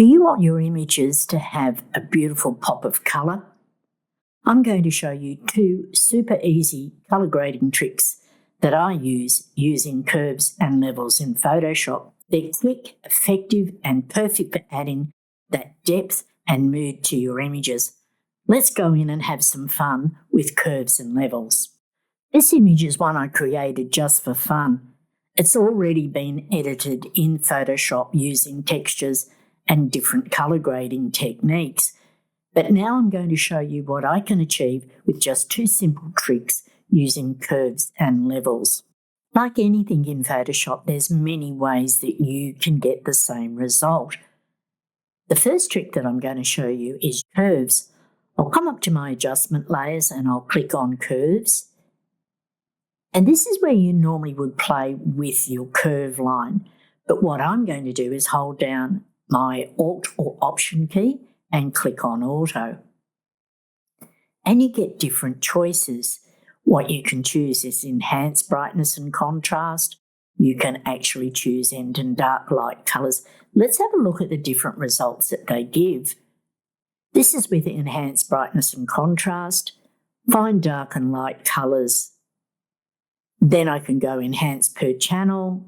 Do you want your images to have a beautiful pop of colour? I'm going to show you 2 super easy colour grading tricks that I use using curves and levels in Photoshop. They're quick, effective and perfect for adding that depth and mood to your images. Let's go in and have some fun with curves and levels. This image is one I created just for fun. It's already been edited in Photoshop using textures and different colour grading techniques. But now I'm going to show you what I can achieve with just 2 simple tricks using curves and levels. Like anything in Photoshop, there's many ways that you can get the same result. The first trick that I'm going to show you is curves. I'll come up to my adjustment layers and I'll click on curves. And this is where you normally would play with your curve line. But what I'm going to do is hold down my Alt or Option key and click on Auto. And you get different choices. What you can choose is Enhance Brightness and Contrast. You can actually choose End and Dark Light colours. Let's have a look at the different results that they give. This is with Enhance Brightness and Contrast. Find Dark and Light colours. Then I can go Enhance Per Channel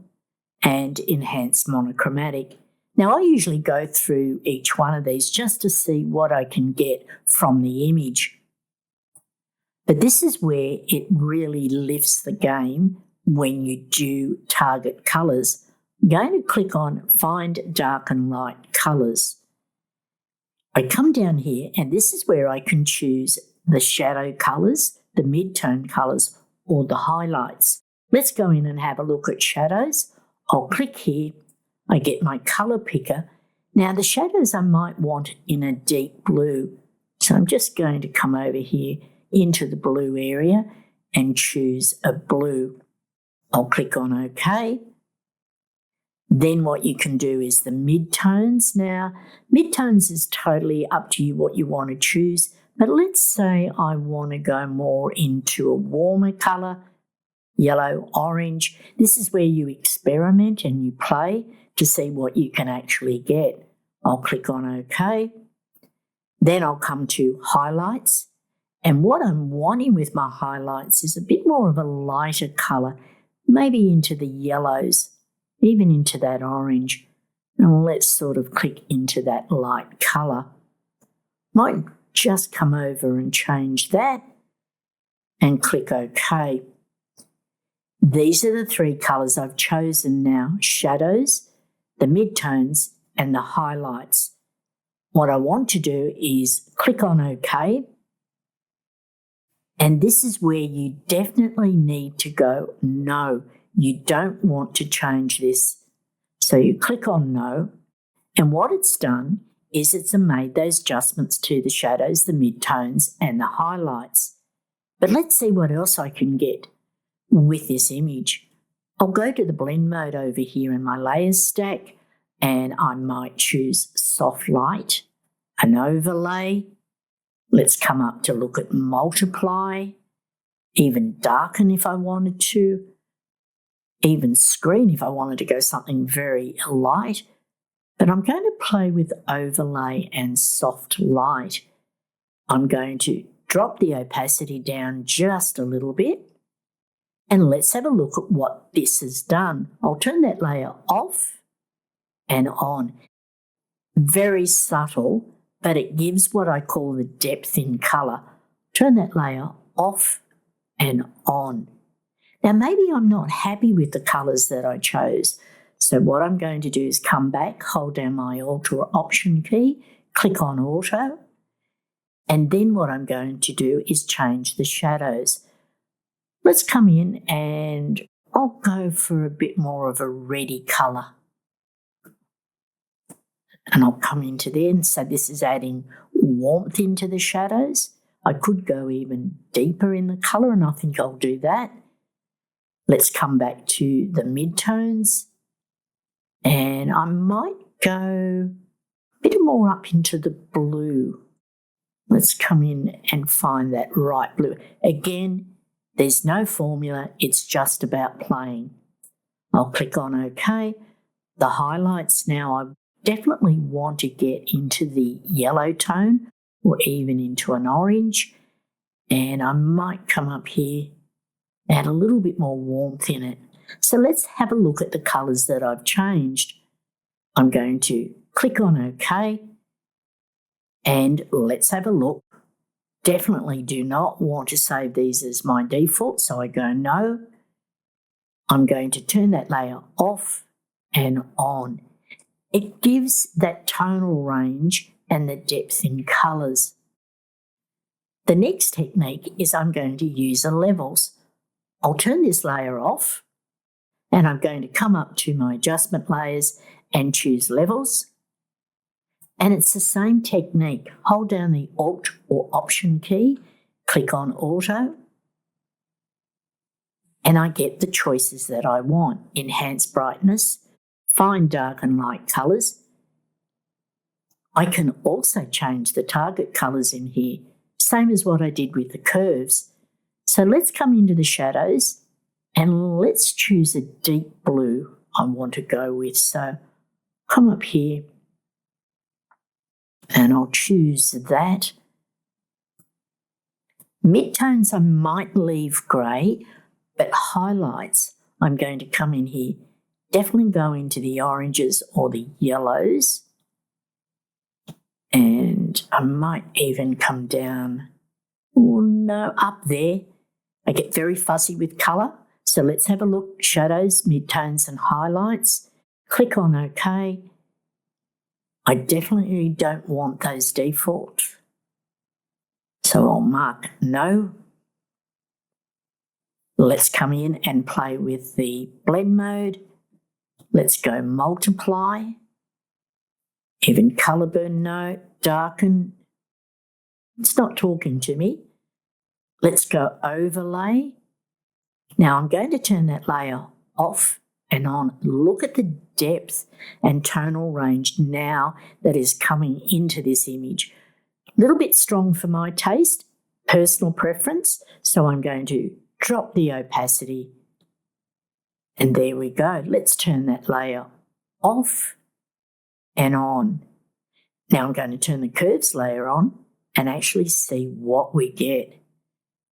and Enhance Monochromatic. Now I usually go through each one of these just to see what I can get from the image. But this is where it really lifts the game when you do target colours. I'm going to click on Find Dark and Light Colours. I come down here and this is where I can choose the shadow colours, the mid-tone colours or the highlights. Let's go in and have a look at shadows. I'll click here. I get my colour picker. Now the shadows I might want in a deep blue. So I'm just going to come over here into the blue area and choose a blue. I'll click on OK. Then what you can do is the midtones. Now, midtones is totally up to you what you want to choose. But let's say I want to go more into a warmer colour, yellow, orange. This is where you experiment and you play to see what you can actually get. I'll click on OK. Then I'll come to highlights. And what I'm wanting with my highlights is a bit more of a lighter colour, maybe into the yellows, even into that orange. And let's sort of click into that light colour. Might just come over and change that and click OK. These are the 3 colours I've chosen now, shadows, the midtones and the highlights. What I want to do is click on OK. And this is where you definitely need to go no. You don't want to change this. So you click on no. And what it's done is it's made those adjustments to the shadows, the midtones and the highlights. But let's see what else I can get with this image. I'll go to the blend mode over here in my layers stack and I might choose soft light, an overlay. Let's come up to look at multiply, even darken if I wanted to, even screen if I wanted to go something very light. But I'm going to play with overlay and soft light. I'm going to drop the opacity down just a little bit. And let's have a look at what this has done. I'll turn that layer off and on. Very subtle, but it gives what I call the depth in colour. Turn that layer off and on. Now maybe I'm not happy with the colours that I chose. So what I'm going to do is come back, hold down my Alt or Option key, click on Auto. And then what I'm going to do is change the shadows. Let's come in and I'll go for a bit more of a reddy colour. And I'll come into there and so this is adding warmth into the shadows. I could go even deeper in the colour and I think I'll do that. Let's come back to the midtones and I might go a bit more up into the blue. Let's come in and find that right blue. Again, there's no formula, it's just about playing. I'll click on OK. The highlights now, I definitely want to get into the yellow tone or even into an orange. And I might come up here, add a little bit more warmth in it. So let's have a look at the colours that I've changed. I'm going to click on OK, and let's have a look. Definitely do not want to save these as my default, so I go no. I'm going to turn that layer off and on. It gives that tonal range and the depth in colours. The next technique is I'm going to use the levels. I'll turn this layer off, and I'm going to come up to my adjustment layers and choose levels. And it's the same technique. Hold down the Alt or Option key, click on Auto, and I get the choices that I want. Enhance brightness, fine dark and light colours. I can also change the target colours in here, same as what I did with the curves. So let's come into the shadows and let's choose a deep blue I want to go with. So come up here and I'll choose that. Midtones I might leave grey, but highlights I'm going to come in here. Definitely go into the oranges or the yellows. And I might even come down, oh no, up there. I get very fussy with colour. So let's have a look. Shadows, midtones and highlights. Click on OK. I definitely don't want those default. So I'll mark no. Let's come in and play with the blend mode. Let's go multiply. Even colour burn, no. Darken. It's not talking to me. Let's go overlay. Now I'm going to turn that layer off and on. Look at the depth and tonal range now that is coming into this image. A little bit strong for my taste, personal preference, so I'm going to drop the opacity. And there we go. Let's turn that layer off and on. Now I'm going to turn the curves layer on and actually see what we get.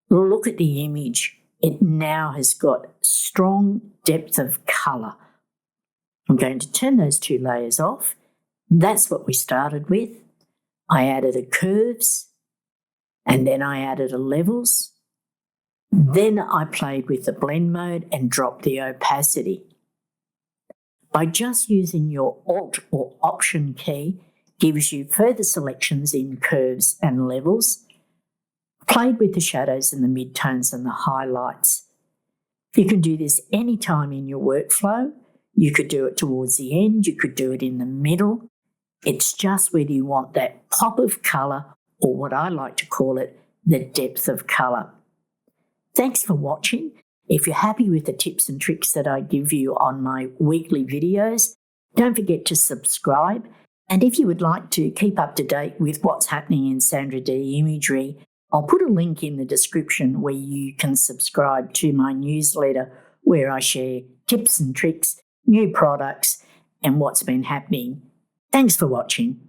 Look at the image. It now has got strong depth of colour. I'm going to turn those two layers off. That's what we started with. I added a curves, and then I added a levels. Then I played with the blend mode and dropped the opacity. By just using your Alt or Option key gives you further selections in curves and levels. Played with the shadows and the midtones and the highlights. You can do this anytime in your workflow. You could do it towards the end, you could do it in the middle. It's just whether you want that pop of colour, or what I like to call it, the depth of colour. Thanks for watching. If you're happy with the tips and tricks that I give you on my weekly videos, don't forget to subscribe. And if you would like to keep up to date with what's happening in Sandra D Imagery, I'll put a link in the description where you can subscribe to my newsletter where I share tips and tricks, new products, and what's been happening. Thanks for watching.